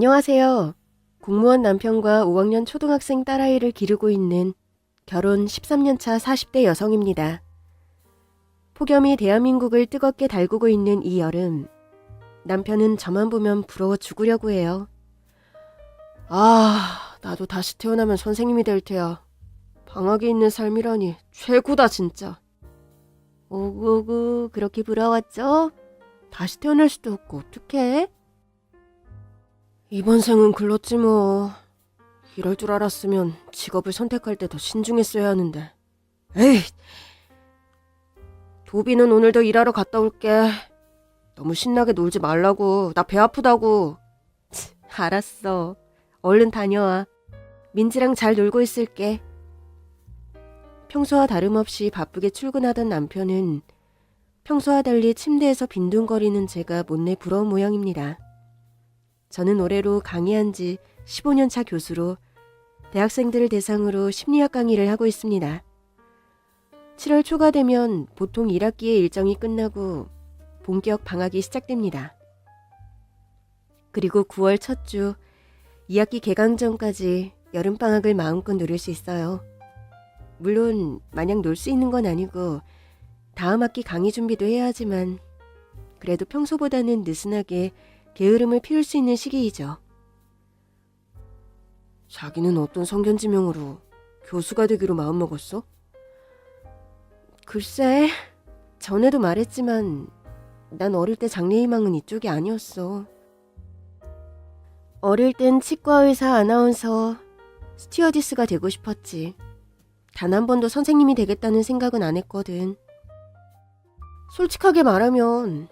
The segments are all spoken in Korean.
안녕하세요. 공무원 남편과 5학년 초등학생 딸아이를 기르고 있는 결혼 13년차 40대 여성입니다. 폭염이 대한민국을 뜨겁게 달구고 있는 이 여름, 남편은 저만 보면 부러워 죽으려고 해요. 나도 다시 태어나면 선생님이 될 테야. 방학에 있는 삶이라니 최고다 진짜. 오구오구 그렇게 부러웠죠? 다시 태어날 수도 없고 어떡해? 이번 생은 글렀지 뭐. 이럴 줄 알았으면 직업을 선택할 때 더 신중했어야 하는데. 에이! 도비는 오늘도 일하러 갔다 올게. 너무 신나게 놀지 말라고. 나 배 아프다고. 알았어. 얼른 다녀와. 민지랑 잘 놀고 있을게. 평소와 다름없이 바쁘게 출근하던 남편은 평소와 달리 침대에서 빈둥거리는 제가 못내 부러운 모양입니다. 저는 올해로 강의한 지 15년 차 교수로 대학생들을 대상으로 심리학 강의를 하고 있습니다. 7월 초가 되면 보통 1학기의 일정이 끝나고 본격 방학이 시작됩니다. 그리고 9월 첫 주 2학기 개강 전까지 여름방학을 마음껏 누릴 수 있어요. 물론 마냥 놀 수 있는 건 아니고 다음 학기 강의 준비도 해야 하지만 그래도 평소보다는 느슨하게 게으름을 피울 수 있는 시기이죠. 자기는 어떤 성견지명으로 교수가 되기로 마음먹었어? 글쎄, 전에도 말했지만 난 어릴 때 장래희망은 이쪽이 아니었어. 어릴 땐 치과의사, 아나운서, 스튜어디스가 되고 싶었지. 단 한 번도 선생님이 되겠다는 생각은 안 했거든. 솔직하게 말하면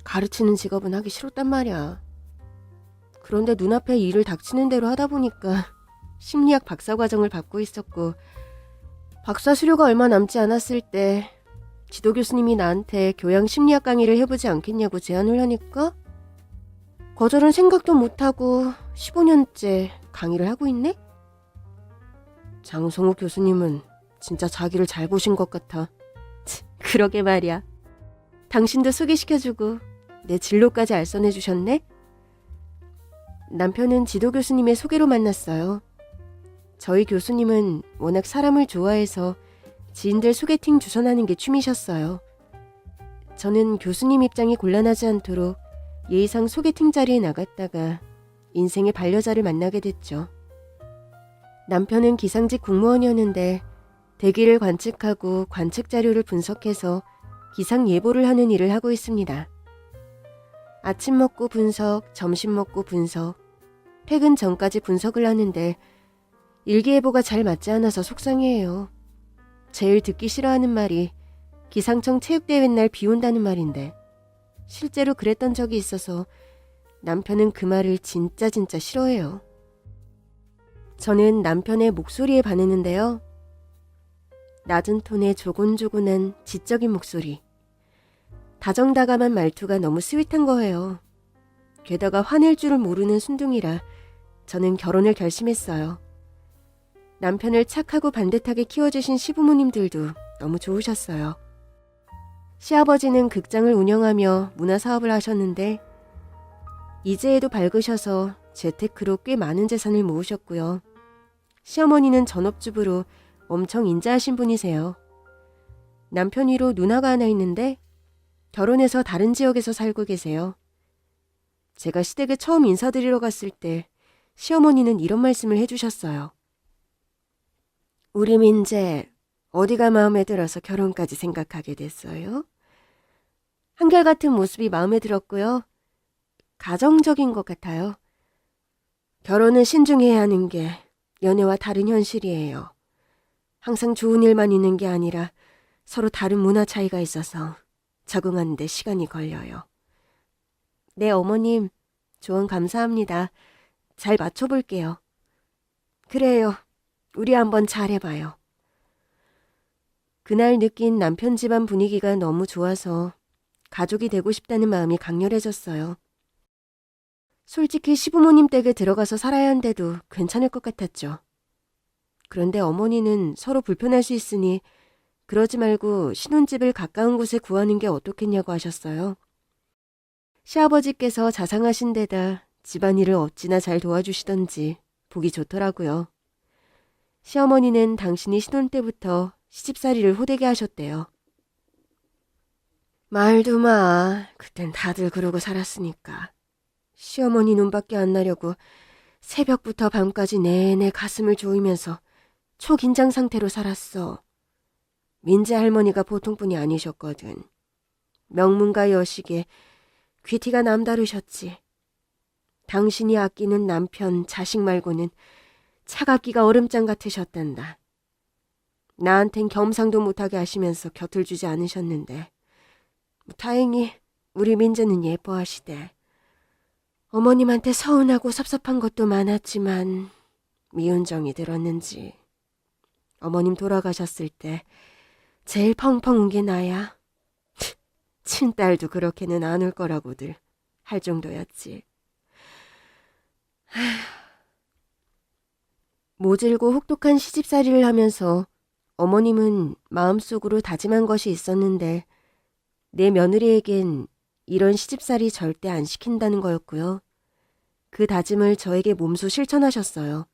가르치는 직업은 하기 싫었단 말이야. 그런데 눈앞에 일을 닥치는 대로 하다 보니까 심리학 박사과정을 받고 있었고 박사 수료가 얼마 남지 않았을 때 지도 교수님이 나한테 교양 심리학 강의를 해보지 않겠냐고 제안을 하니까 거절은 생각도 못하고 15년째 강의를 하고 있네? 장성욱 교수님은 진짜 자기를 잘 보신 것 같아. 그러게 말이야. 당신도 소개시켜주고 내 진로까지 알선해주셨네? 남편은 지도 교수님의 소개로 만났어요. 저희 교수님은 워낙 사람을 좋아해서 지인들 소개팅 주선하는 게 취미셨어요. 저는 교수님 입장이 곤란하지 않도록 예의상 소개팅 자리에 나갔다가 인생의 반려자를 만나게 됐죠. 남편은 기상직 공무원이었는데 대기를 관측하고 관측 자료를 분석해서 기상 예보를 하는 일을 하고 있습니다. 아침 먹고 분석, 점심 먹고 분석, 퇴근 전까지 분석을 하는데 일기예보가 잘 맞지 않아서 속상해해요. 제일 듣기 싫어하는 말이 기상청 체육대회 날 비 온다는 말인데 실제로 그랬던 적이 있어서 남편은 그 말을 진짜 싫어해요. 저는 남편의 목소리에 반했는데요. 낮은 톤의 조곤조곤한 지적인 목소리. 다정다감한 말투가 너무 스윗한 거예요. 게다가 화낼 줄을 모르는 순둥이라 저는 결혼을 결심했어요. 남편을 착하고 반듯하게 키워주신 시부모님들도 너무 좋으셨어요. 시아버지는 극장을 운영하며 문화사업을 하셨는데 이제에도 밝으셔서 재테크로 꽤 많은 재산을 모으셨고요. 시어머니는 전업주부로 엄청 인자하신 분이세요. 남편 위로 누나가 하나 있는데 결혼해서 다른 지역에서 살고 계세요. 제가 시댁에 처음 인사드리러 갔을 때 시어머니는 이런 말씀을 해주셨어요. 우리 민재 어디가 마음에 들어서 결혼까지 생각하게 됐어요? 한결같은 모습이 마음에 들었고요. 가정적인 것 같아요. 결혼은 신중해야 하는 게 연애와 다른 현실이에요. 항상 좋은 일만 있는 게 아니라 서로 다른 문화 차이가 있어서 적응하는 데 시간이 걸려요. 네, 어머님. 조언 감사합니다. 잘 맞춰볼게요. 그래요. 우리 한번 잘해봐요. 그날 느낀 남편 집안 분위기가 너무 좋아서 가족이 되고 싶다는 마음이 강렬해졌어요. 솔직히 시부모님 댁에 들어가서 살아야 한데도 괜찮을 것 같았죠. 그런데 어머니는 서로 불편할 수 있으니 그러지 말고 신혼집을 가까운 곳에 구하는 게 어떻겠냐고 하셨어요. 시아버지께서 자상하신 데다 집안일을 어찌나 잘 도와주시던지 보기 좋더라고요. 시어머니는 당신이 신혼 때부터 시집살이를 호되게 하셨대요. 말도 마. 그땐 다들 그러고 살았으니까. 시어머니 눈밖에 안 나려고 새벽부터 밤까지 내내 가슴을 조이면서 초긴장 상태로 살았어. 민재 할머니가 보통분이 아니셨거든. 명문가 여식에 귀티가 남다르셨지. 당신이 아끼는 남편, 자식 말고는 차갑기가 얼음장 같으셨단다. 나한텐 겸상도 못하게 하시면서 곁을 주지 않으셨는데 다행히 우리 민재는 예뻐하시대. 어머님한테 서운하고 섭섭한 것도 많았지만 미운 정이 들었는지 어머님 돌아가셨을 때 제일 펑펑 운 게 나야. 친딸도 그렇게는 안 울 거라고들 할 정도였지. 모질고 혹독한 시집살이를 하면서 어머님은 마음속으로 다짐한 것이 있었는데 내 며느리에겐 이런 시집살이 절대 안 시킨다는 거였고요. 그 다짐을 저에게 몸소 실천하셨어요.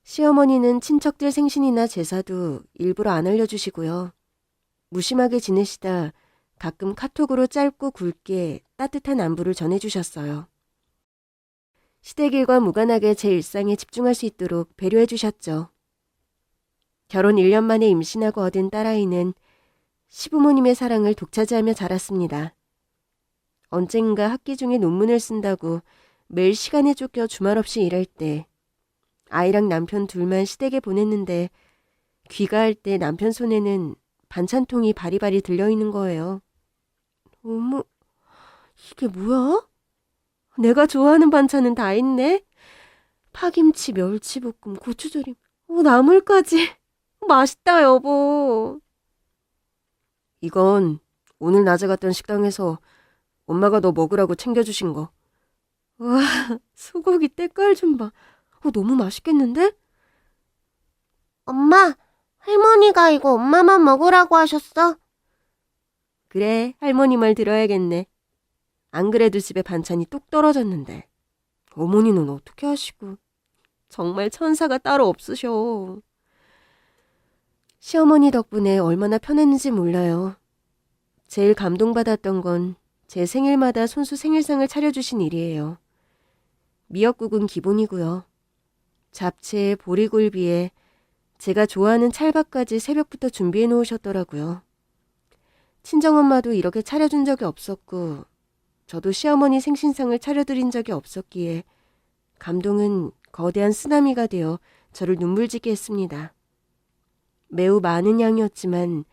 시어머니는 친척들 생신이나 제사도 일부러 안 알려주시고요. 무심하게 지내시다 가끔 카톡으로 짧고 굵게 따뜻한 안부를 전해주셨어요. 시댁 일과 무관하게 제 일상에 집중할 수 있도록 배려해 주셨죠. 결혼 1년 만에 임신하고 얻은 딸아이는 시부모님의 사랑을 독차지하며 자랐습니다. 언젠가 학기 중에 논문을 쓴다고 매일 시간에 쫓겨 주말 없이 일할 때 아이랑 남편 둘만 시댁에 보냈는데 귀가할 때 남편 손에는 반찬통이 바리바리 들려있는 거예요. 어머, 이게 뭐야? 내가 좋아하는 반찬은 다 있네. 파김치, 멸치볶음, 고추조림, 나물까지. 맛있다, 여보. 이건 오늘 낮에 갔던 식당에서 엄마가 너 먹으라고 챙겨주신 거. 와, 소고기 때깔 좀 봐. 너무 맛있겠는데? 엄마, 할머니가 이거 엄마만 먹으라고 하셨어. 그래, 할머니 말 들어야겠네. 안 그래도 집에 반찬이 뚝 떨어졌는데 어머니는 어떻게 하시고. 정말 천사가 따로 없으셔. 시어머니 덕분에 얼마나 편했는지 몰라요. 제일 감동받았던 건 제 생일마다 손수 생일상을 차려주신 일이에요. 미역국은 기본이고요. 잡채에 보리굴비에 제가 좋아하는 찰밥까지 새벽부터 준비해 놓으셨더라고요. 친정엄마도 이렇게 차려준 적이 없었고 저도 시어머니 생신상을 차려드린 적이 없었기에 감동은 거대한 쓰나미가 되어 저를 눈물지게 했습니다. 매우 많은 양이었지만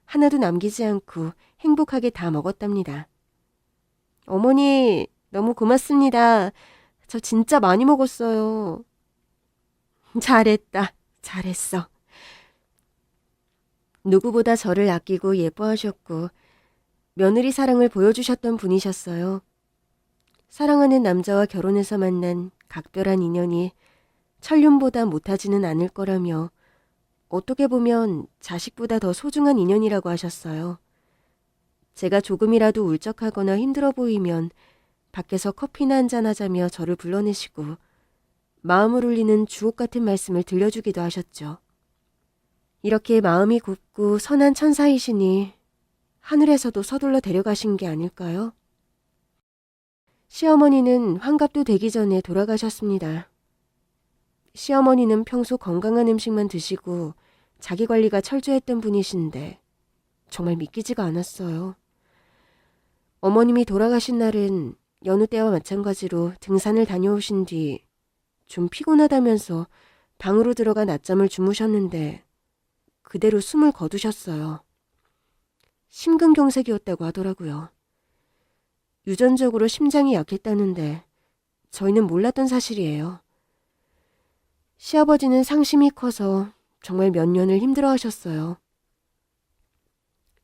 하나도 남기지 않고 행복하게 다 먹었답니다. 어머니, 너무 고맙습니다. 저 진짜 많이 먹었어요. 잘했다. 잘했어. 누구보다 저를 아끼고 예뻐하셨고 며느리 사랑을 보여주셨던 분이셨어요. 사랑하는 남자와 결혼해서 만난 각별한 인연이 천륜보다 못하지는 않을 거라며 어떻게 보면 자식보다 더 소중한 인연이라고 하셨어요. 제가 조금이라도 울적하거나 힘들어 보이면 밖에서 커피나 한잔하자며 저를 불러내시고 마음을 울리는 주옥 같은 말씀을 들려주기도 하셨죠. 이렇게 마음이 곱고 선한 천사이시니 하늘에서도 서둘러 데려가신 게 아닐까요? 시어머니는 환갑도 되기 전에 돌아가셨습니다. 시어머니는 평소 건강한 음식만 드시고 자기 관리가 철저했던 분이신데 정말 믿기지가 않았어요. 어머님이 돌아가신 날은 여느 때와 마찬가지로 등산을 다녀오신 뒤 좀 피곤하다면서 방으로 들어가 낮잠을 주무셨는데 그대로 숨을 거두셨어요. 심근경색이었다고 하더라고요. 유전적으로 심장이 약했다는데 저희는 몰랐던 사실이에요. 시아버지는 상심이 커서 정말 몇 년을 힘들어하셨어요.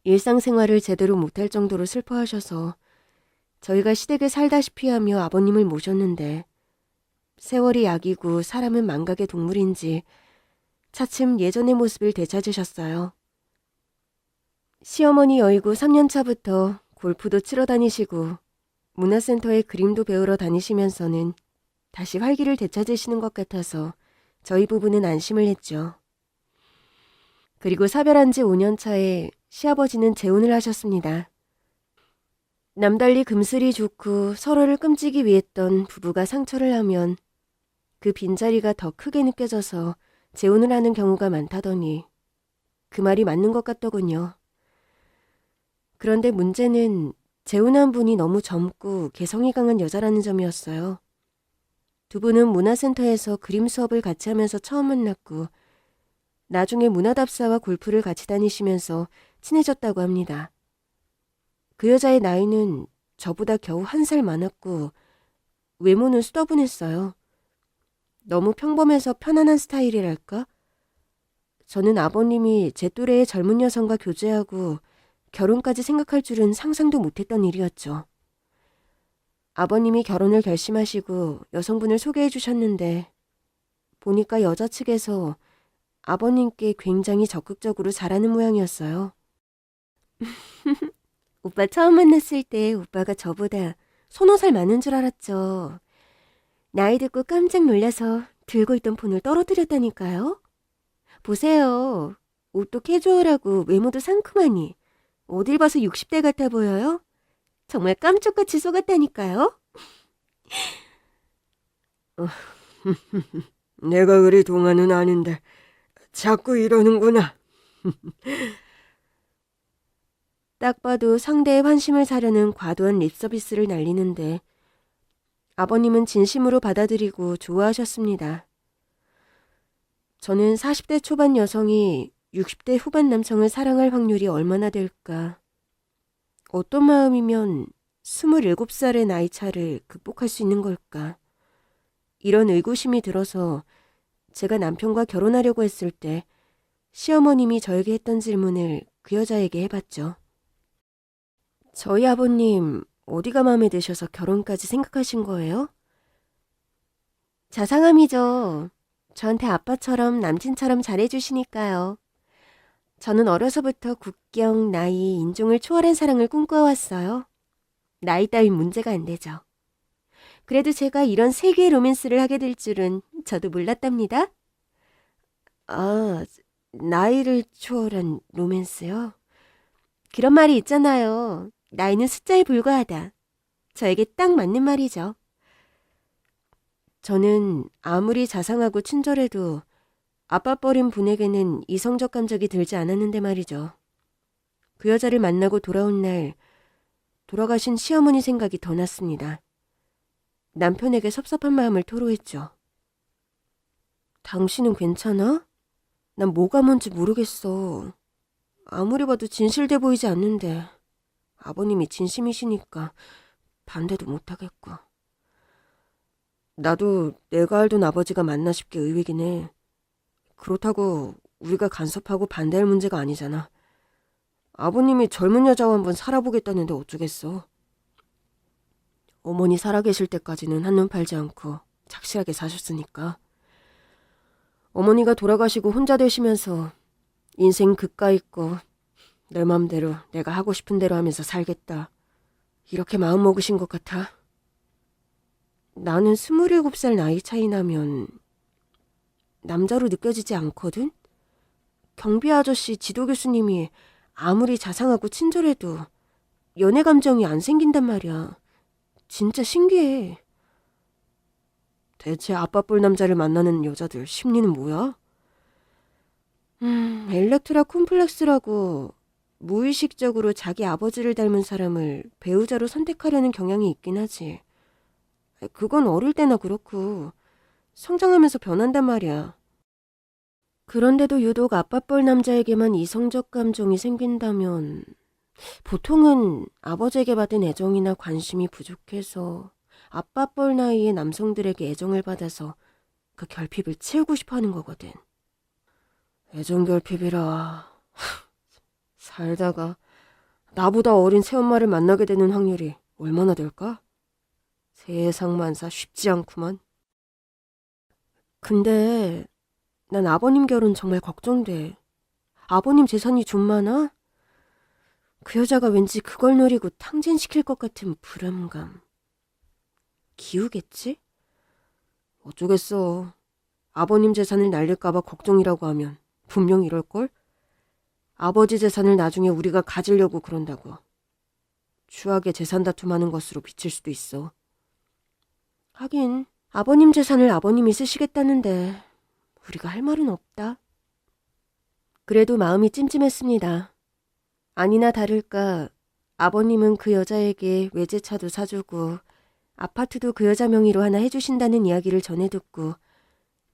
일상생활을 제대로 못할 정도로 슬퍼하셔서 저희가 시댁에 살다시피 하며 아버님을 모셨는데 세월이 약이고 사람은 망각의 동물인지 차츰 예전의 모습을 되찾으셨어요. 시어머니 여의고 3년 차부터 골프도 치러 다니시고 문화센터에 그림도 배우러 다니시면서는 다시 활기를 되찾으시는 것 같아서 저희 부부는 안심을 했죠. 그리고 사별한 지 5년 차에 시아버지는 재혼을 하셨습니다. 남달리 금슬이 좋고 서로를 끔찍이 위했던 부부가 상처를 하면 그 빈자리가 더 크게 느껴져서 재혼을 하는 경우가 많다더니 그 말이 맞는 것 같더군요. 그런데 문제는 재혼한 분이 너무 젊고 개성이 강한 여자라는 점이었어요. 두 분은 문화센터에서 그림 수업을 같이 하면서 처음 만났고 나중에 문화답사와 골프를 같이 다니시면서 친해졌다고 합니다. 그 여자의 나이는 저보다 겨우 1살 많았고 외모는 수더분했어요. 너무 평범해서 편안한 스타일이랄까? 저는 아버님이 제 또래의 젊은 여성과 교제하고 결혼까지 생각할 줄은 상상도 못했던 일이었죠. 아버님이 결혼을 결심하시고 여성분을 소개해 주셨는데 보니까 여자 측에서 아버님께 굉장히 적극적으로 잘하는 모양이었어요. 오빠 처음 만났을 때 오빠가 저보다 1~2살 많은 줄 알았죠. 나이 듣고 깜짝 놀라서 들고 있던 폰을 떨어뜨렸다니까요. 보세요. 옷도 캐주얼하고 외모도 상큼하니 어딜 봐서 60대 같아 보여요? 정말 깜짝같이 속았다니까요. 내가 그리 동안은 아닌데 자꾸 이러는구나. 딱 봐도 상대의 환심을 사려는 과도한 립서비스를 날리는데 아버님은 진심으로 받아들이고 좋아하셨습니다. 저는 40대 초반 여성이 60대 후반 남성을 사랑할 확률이 얼마나 될까? 어떤 마음이면 27살의 나이 차를 극복할 수 있는 걸까? 이런 의구심이 들어서 제가 남편과 결혼하려고 했을 때 시어머님이 저에게 했던 질문을 그 여자에게 해봤죠. 저희 아버님 어디가 마음에 드셔서 결혼까지 생각하신 거예요? 자상함이죠. 저한테 아빠처럼 남친처럼 잘해주시니까요. 저는 어려서부터 국경, 나이, 인종을 초월한 사랑을 꿈꿔왔어요. 나이 따윈 문제가 안 되죠. 그래도 제가 이런 세계의 로맨스를 하게 될 줄은 저도 몰랐답니다. 아, 나이를 초월한 로맨스요? 그런 말이 있잖아요. 나이는 숫자에 불과하다. 저에게 딱 맞는 말이죠. 저는 아무리 자상하고 친절해도 아빠뻘인 분에게는 이성적 감정이 들지 않았는데 말이죠. 그 여자를 만나고 돌아온 날 돌아가신 시어머니 생각이 더 났습니다. 남편에게 섭섭한 마음을 토로했죠. 당신은 괜찮아? 난 뭐가 뭔지 모르겠어. 아무리 봐도 진실돼 보이지 않는데 아버님이 진심이시니까 반대도 못하겠고. 나도 내가 알던 아버지가 맞나 싶게 의외긴 해. 그렇다고 우리가 간섭하고 반대할 문제가 아니잖아. 아버님이 젊은 여자와 한번 살아보겠다는데 어쩌겠어. 어머니 살아계실 때까지는 한눈 팔지 않고 착실하게 사셨으니까. 어머니가 돌아가시고 혼자 되시면서 인생 그까 있고 내 맘대로 내가 하고 싶은 대로 하면서 살겠다. 이렇게 마음먹으신 것 같아. 나는 27살 나이 차이 나면 남자로 느껴지지 않거든? 경비 아저씨 지도 교수님이 아무리 자상하고 친절해도 연애 감정이 안 생긴단 말이야. 진짜 신기해. 대체 아빠뻘 남자를 만나는 여자들 심리는 뭐야? 엘렉트라 콤플렉스라고 무의식적으로 자기 아버지를 닮은 사람을 배우자로 선택하려는 경향이 있긴 하지. 그건 어릴 때나 그렇고 성장하면서 변한단 말이야. 그런데도 유독 아빠뻘 남자에게만 이성적 감정이 생긴다면 보통은 아버지에게 받은 애정이나 관심이 부족해서 아빠뻘 나이의 남성들에게 애정을 받아서 그 결핍을 채우고 싶어 하는 거거든. 애정 결핍이라. 살다가 나보다 어린 새엄마를 만나게 되는 확률이 얼마나 될까? 세상만사 쉽지 않구만. 근데 난 아버님 결혼 정말 걱정돼. 아버님 재산이 좀 많아? 그 여자가 왠지 그걸 노리고 탕진시킬 것 같은 불안감. 기우겠지? 어쩌겠어. 아버님 재산을 날릴까봐 걱정이라고 하면 분명 이럴걸? 아버지 재산을 나중에 우리가 가지려고 그런다고. 추하게 재산 다툼하는 것으로 비칠 수도 있어. 하긴 아버님 재산을 아버님이 쓰시겠다는데 우리가 할 말은 없다. 그래도 마음이 찜찜했습니다. 아니나 다를까 아버님은 그 여자에게 외제차도 사주고 아파트도 그 여자 명의로 하나 해주신다는 이야기를 전해 듣고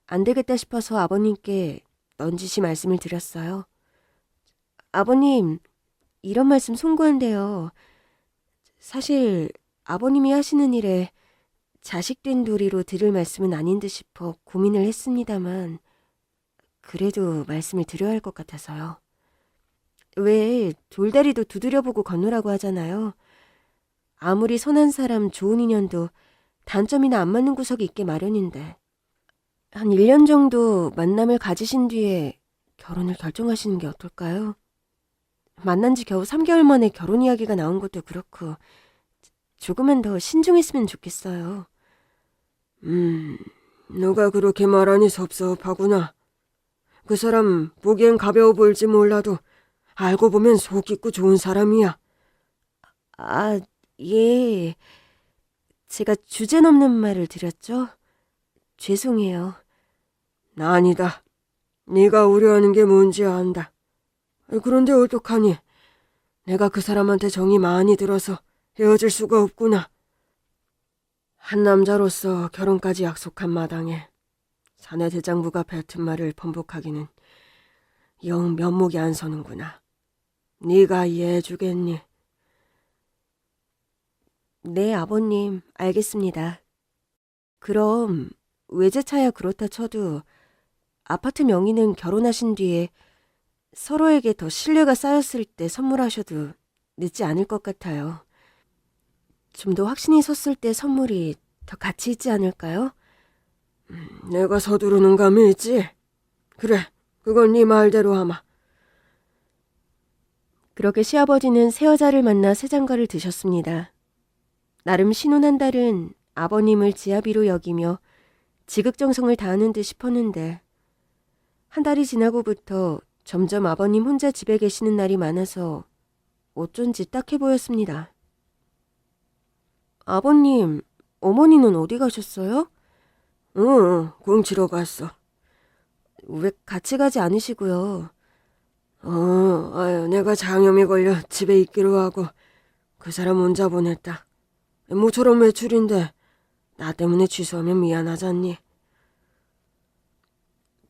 안 되겠다 싶어서 아버님께 넌지시 말씀을 드렸어요. 아버님, 이런 말씀 송구한데요. 사실 아버님이 하시는 일에 자식된 도리로 들을 말씀은 아닌 듯 싶어 고민을 했습니다만 그래도 말씀을 드려야 할 것 같아서요. 왜 돌다리도 두드려보고 건너라고 하잖아요. 아무리 선한 사람, 좋은 인연도 단점이나 안 맞는 구석이 있게 마련인데 한 1년 정도 만남을 가지신 뒤에 결혼을 결정하시는 게 어떨까요? 만난 지 겨우 3개월 만에 결혼 이야기가 나온 것도 그렇고 조금만 더 신중했으면 좋겠어요. 누가 그렇게 말하니 섭섭하구나. 그 사람 보기엔 가벼워 보일지 몰라도 알고 보면 속 깊고 좋은 사람이야. 아, 예. 제가 주제 넘는 말을 드렸죠? 죄송해요. 아니다. 네가 우려하는 게 뭔지 안다. 그런데 어떡하니? 내가 그 사람한테 정이 많이 들어서 헤어질 수가 없구나. 한 남자로서 결혼까지 약속한 마당에 사내 대장부가 뱉은 말을 번복하기는 영 면목이 안 서는구나. 네가 이해해 주겠니? 네, 아버님, 알겠습니다. 그럼 외제차야 그렇다 쳐도 아파트 명의는 결혼하신 뒤에 서로에게 더 신뢰가 쌓였을 때 선물하셔도 늦지 않을 것 같아요. 좀 더 확신이 섰을 때 선물이 더 가치 있지 않을까요? 내가 서두르는 감이 있지? 그래, 그건 네 말대로 하마. 그렇게 시아버지는 새 여자를 만나 새 장가를 드셨습니다. 나름 신혼한 달은 아버님을 지아비로 여기며 지극정성을 다하는 듯 싶었는데 한 달이 지나고부터 점점 아버님 혼자 집에 계시는 날이 많아서 어쩐지 딱해 보였습니다. 아버님, 어머니는 어디 가셨어요? 응, 공치러 갔어. 왜 같이 가지 않으시고요? 내가 장염이 걸려 집에 있기로 하고 그 사람 혼자 보냈다. 모처럼 외출인데 나 때문에 취소하면 미안하잖니.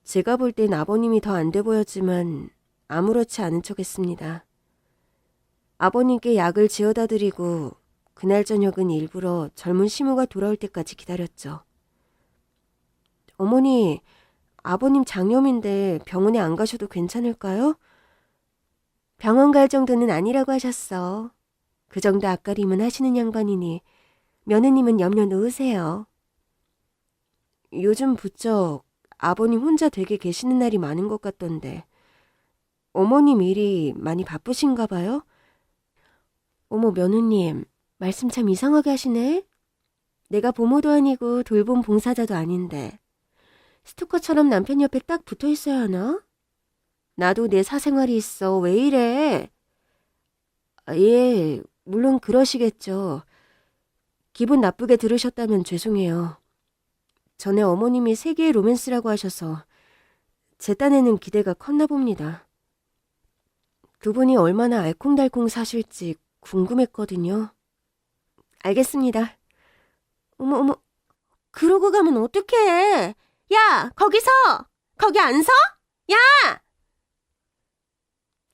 제가 볼 땐 아버님이 더 안 돼 보였지만 아무렇지 않은 척했습니다. 아버님께 약을 지어다 드리고 그날 저녁은 일부러 젊은 시무가 돌아올 때까지 기다렸죠. 어머니, 아버님 장염인데 병원에 안 가셔도 괜찮을까요? 병원 갈 정도는 아니라고 하셨어. 그 정도 앞가림은 하시는 양반이니 며느님은 염려 놓으세요. 요즘 부쩍 아버님 혼자 되게 계시는 날이 많은 것 같던데 어머님 일이 많이 바쁘신가 봐요? 어머 며느님, 말씀 참 이상하게 하시네? 내가 부모도 아니고 돌봄 봉사자도 아닌데 스토커처럼 남편 옆에 딱 붙어 있어야 하나? 나도 내 사생활이 있어. 왜 이래? 예, 물론 그러시겠죠. 기분 나쁘게 들으셨다면 죄송해요. 전에 어머님이 세계의 로맨스라고 하셔서 제 딴에는 기대가 컸나 봅니다. 그분이 얼마나 알콩달콩 사실지 궁금했거든요. 알겠습니다. 어머, 그러고 가면 어떡해? 야, 거기 안 서? 야!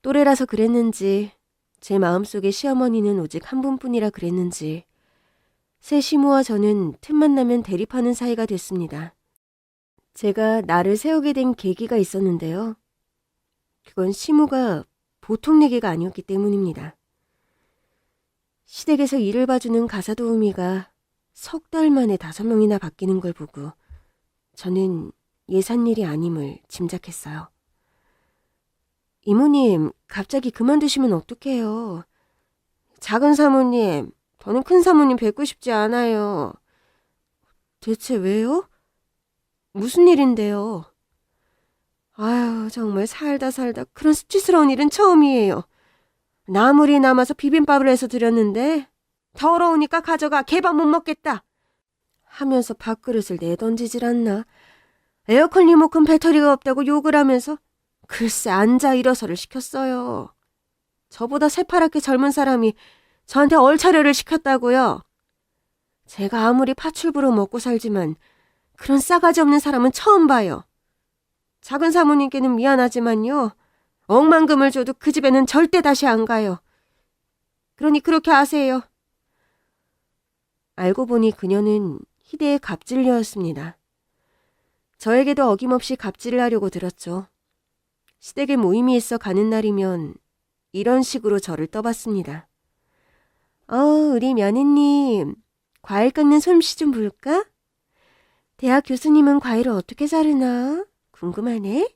또래라서 그랬는지 제 마음속에 시어머니는 오직 한 분뿐이라 그랬는지 새 시무와 저는 틈만 나면 대립하는 사이가 됐습니다. 제가 나를 세우게 된 계기가 있었는데요. 그건 시무가 보통 내기가 아니었기 때문입니다. 시댁에서 일을 봐주는 가사도우미가 석 달 만에 5명이나 바뀌는 걸 보고 저는 예산일이 아님을 짐작했어요. 이모님, 갑자기 그만두시면 어떡해요. 작은 사모님, 저는 큰 사모님 뵙고 싶지 않아요. 대체 왜요? 무슨 일인데요? 아유, 정말 살다 그런 수치스러운 일은 처음이에요. 나물이 남아서 비빔밥을 해서 드렸는데 더러우니까 가져가 개밥 못 먹겠다 하면서 밥그릇을 내던지질 않나. 에어컨 리모컨 배터리가 없다고 욕을 하면서 글쎄 앉아 일어서를 시켰어요. 저보다 새파랗게 젊은 사람이 저한테 얼차려를 시켰다고요. 제가 아무리 파출부로 먹고 살지만 그런 싸가지 없는 사람은 처음 봐요. 작은 사모님께는 미안하지만요. 억만금을 줘도 그 집에는 절대 다시 안 가요. 그러니 그렇게 아세요. 알고 보니 그녀는 희대의 갑질녀였습니다. 저에게도 어김없이 갑질을 하려고 들었죠. 시댁에 모임이 있어 가는 날이면 이런 식으로 저를 떠봤습니다. 우리 며느님, 과일 깎는 솜씨 좀 볼까? 대학 교수님은 과일을 어떻게 자르나? 궁금하네.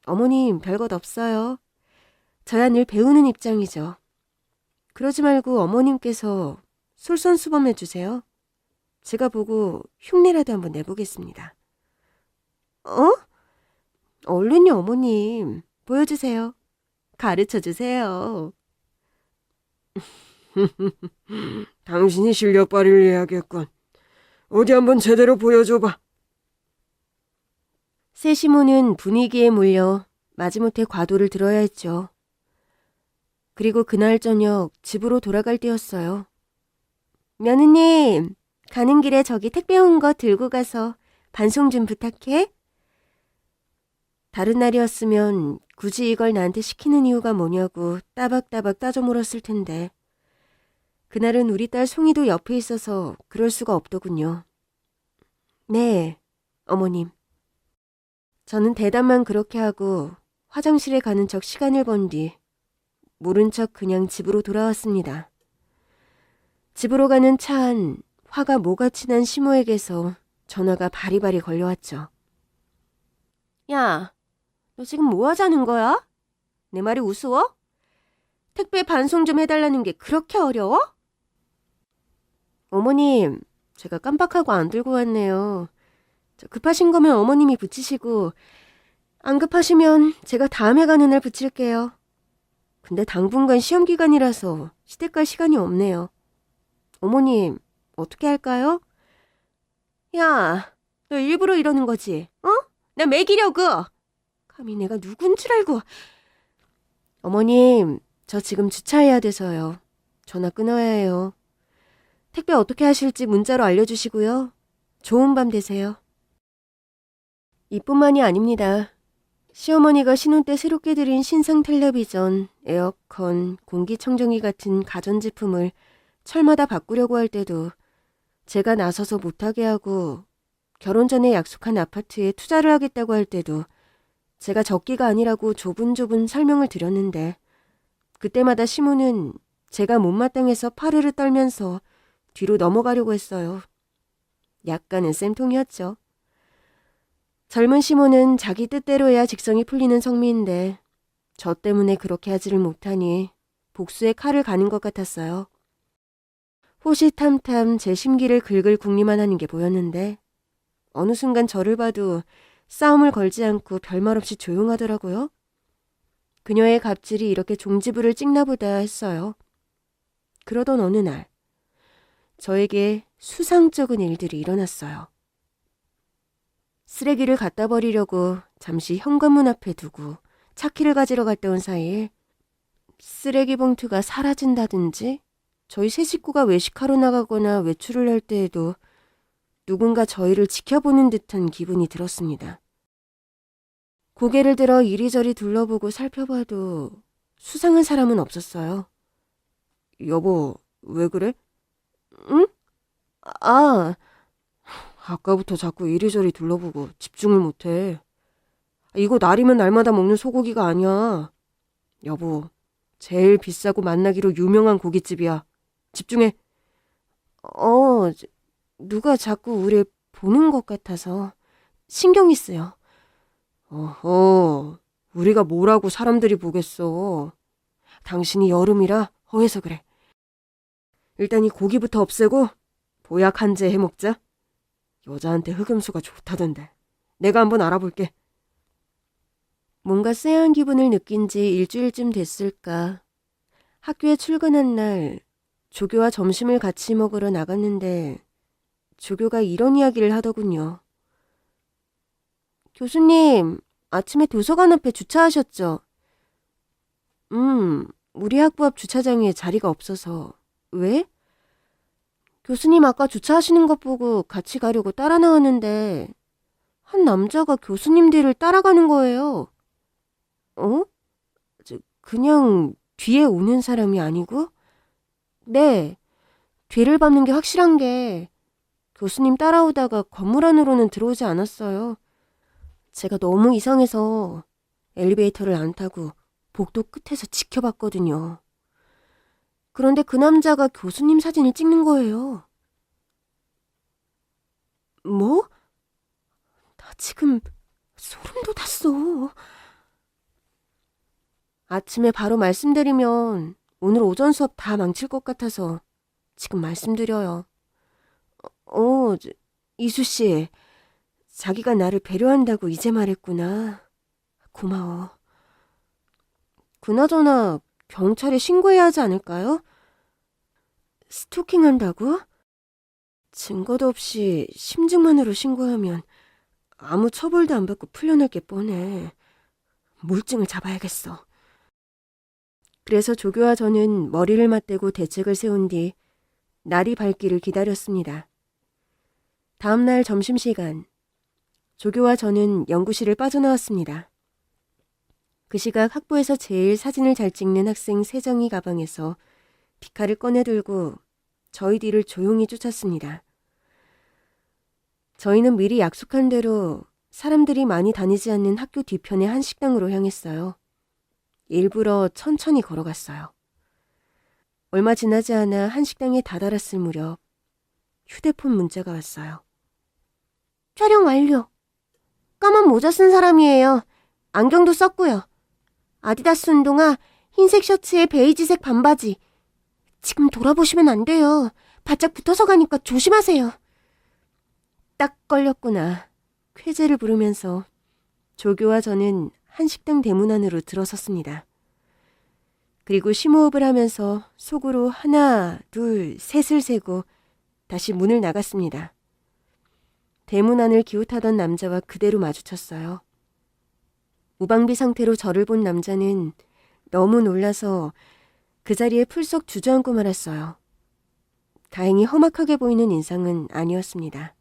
어머님, 별것 없어요. 저야 늘 배우는 입장이죠. 그러지 말고 어머님께서 솔선수범해 주세요. 제가 보고 흉내라도 한번 내보겠습니다. 얼른요, 어머님. 보여주세요. 가르쳐 주세요. 당신이 실력 발휘를 해야겠군. 어디 한번 제대로 보여줘봐. 새 시모는 분위기에 몰려 마지못해 과도를 들어야 했죠. 그리고 그날 저녁 집으로 돌아갈 때였어요. 며느님, 가는 길에 저기 택배 온 거 들고 가서 반송 좀 부탁해. 다른 날이었으면 굳이 이걸 나한테 시키는 이유가 뭐냐고 따박따박 따져 물었을 텐데 그날은 우리 딸 송이도 옆에 있어서 그럴 수가 없더군요. 네, 어머님. 저는 대답만 그렇게 하고 화장실에 가는 척 시간을 번 뒤 모른 척 그냥 집으로 돌아왔습니다. 집으로 가는 차 안 화가 모같이 난 시모에게서 전화가 바리바리 걸려왔죠. 야, 너 지금 뭐 하자는 거야? 내 말이 우스워? 택배 반송 좀 해달라는 게 그렇게 어려워? 어머님, 제가 깜빡하고 안 들고 왔네요. 급하신 거면 어머님이 붙이시고 안 급하시면 제가 다음에 가는 날 붙일게요. 근데 당분간 시험 기간이라서 시댁 갈 시간이 없네요. 어머님, 어떻게 할까요? 야, 너 일부러 이러는 거지? 나 먹이려고! 감히 내가 누군 줄 알고. 어머님, 저 지금 주차해야 돼서요. 전화 끊어야 해요. 택배 어떻게 하실지 문자로 알려주시고요. 좋은 밤 되세요. 이뿐만이 아닙니다. 시어머니가 신혼 때 새롭게 들인 신상 텔레비전, 에어컨, 공기청정기 같은 가전제품을 철마다 바꾸려고 할 때도 제가 나서서 못하게 하고 결혼 전에 약속한 아파트에 투자를 하겠다고 할 때도 제가 적기가 아니라고 조분조분 설명을 드렸는데 그때마다 시모는 제가 못마땅해서 파르르 떨면서 뒤로 넘어가려고 했어요. 약간은 쌤통이었죠. 젊은 시모는 자기 뜻대로 해야 직성이 풀리는 성미인데 저 때문에 그렇게 하지를 못하니 복수의 칼을 가는 것 같았어요. 호시탐탐 제 심기를 긁을 궁리만 하는 게 보였는데 어느 순간 저를 봐도 싸움을 걸지 않고 별말 없이 조용하더라고요. 그녀의 갑질이 이렇게 종지부를 찍나 보다 했어요. 그러던 어느 날 저에게 수상쩍은 일들이 일어났어요. 쓰레기를 갖다 버리려고 잠시 현관문 앞에 두고 차키를 가지러 갔다 온 사이에 쓰레기 봉투가 사라진다든지 저희 세 식구가 외식하러 나가거나 외출을 할 때에도 누군가 저희를 지켜보는 듯한 기분이 들었습니다. 고개를 들어 이리저리 둘러보고 살펴봐도 수상한 사람은 없었어요. 여보, 왜 그래? 응? 아까부터 자꾸 이리저리 둘러보고 집중을 못해. 이거 날이면 날마다 먹는 소고기가 아니야. 여보, 제일 비싸고 맛나기로 유명한 고깃집이야. 집중해. 누가 자꾸 우릴 보는 것 같아서 신경이 쓰여. 어허, 우리가 뭐라고 사람들이 보겠어. 당신이 여름이라 허해서 그래. 일단 이 고기부터 없애고 보약 한 제 해먹자. 여자한테 흑염소가 좋다던데. 내가 한번 알아볼게. 뭔가 쎄한 기분을 느낀 지 일주일쯤 됐을까. 학교에 출근한 날 조교와 점심을 같이 먹으러 나갔는데 조교가 이런 이야기를 하더군요. 교수님, 아침에 도서관 앞에 주차하셨죠? 우리 학부 앞 주차장에 자리가 없어서. 왜? 교수님 아까 주차하시는 것 보고 같이 가려고 따라 나왔는데 한 남자가 교수님 뒤를 따라가는 거예요. 어? 그냥 뒤에 오는 사람이 아니고? 네, 뒤를 밟는 게 확실한 게 교수님 따라오다가 건물 안으로는 들어오지 않았어요. 제가 너무 이상해서 엘리베이터를 안 타고 복도 끝에서 지켜봤거든요. 그런데 그 남자가 교수님 사진을 찍는 거예요. 뭐? 나 지금 소름 돋았어. 아침에 바로 말씀드리면 오늘 오전 수업 다 망칠 것 같아서 지금 말씀드려요. 이수 씨, 자기가 나를 배려한다고 이제 말했구나. 고마워. 그나저나 경찰에 신고해야 하지 않을까요? 스토킹한다고? 증거도 없이 심증만으로 신고하면 아무 처벌도 안 받고 풀려날 게 뻔해. 물증을 잡아야겠어. 그래서 조교와 저는 머리를 맞대고 대책을 세운 뒤 날이 밝기를 기다렸습니다. 다음 날 점심시간, 조교와 저는 연구실을 빠져나왔습니다. 그 시각 학부에서 제일 사진을 잘 찍는 학생 세정이 가방에서 디카를 꺼내 들고 저희 뒤를 조용히 쫓았습니다. 저희는 미리 약속한 대로 사람들이 많이 다니지 않는 학교 뒤편의 한 식당으로 향했어요. 일부러 천천히 걸어갔어요. 얼마 지나지 않아 한 식당에 다다랐을 무렵 휴대폰 문자가 왔어요. 촬영 완료. 까만 모자 쓴 사람이에요. 안경도 썼고요. 아디다스 운동화, 흰색 셔츠에 베이지색 반바지. 지금 돌아보시면 안 돼요. 바짝 붙어서 가니까 조심하세요. 딱 걸렸구나. 쾌재를 부르면서 조교와 저는 한 식당 대문 안으로 들어섰습니다. 그리고 심호흡을 하면서 속으로 하나, 둘, 셋을 세고 다시 문을 나갔습니다. 대문 안을 기웃하던 남자와 그대로 마주쳤어요. 무방비 상태로 저를 본 남자는 너무 놀라서 그 자리에 풀썩 주저앉고 말았어요. 다행히 험악하게 보이는 인상은 아니었습니다.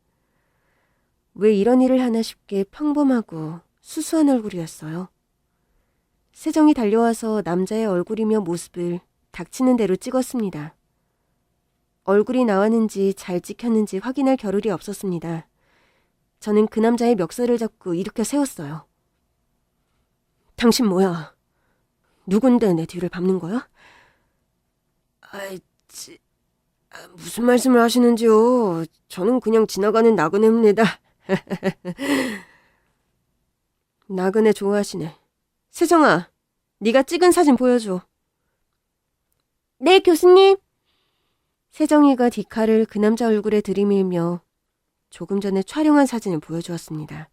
왜 이런 일을 하나 싶게 평범하고 수수한 얼굴이었어요. 세정이 달려와서 남자의 얼굴이며 모습을 닥치는 대로 찍었습니다. 얼굴이 나왔는지 잘 찍혔는지 확인할 겨를이 없었습니다. 저는 그 남자의 멱살을 잡고 일으켜 세웠어요. 당신 뭐야? 누군데 내 뒤를 밟는 거야? 무슨 말씀을 하시는지요? 저는 그냥 지나가는 나그네입니다. 나그네 좋아하시네. 세정아, 네가 찍은 사진 보여줘. 네, 교수님. 세정이가 디카를 그 남자 얼굴에 들이밀며 조금 전에 촬영한 사진을 보여주었습니다.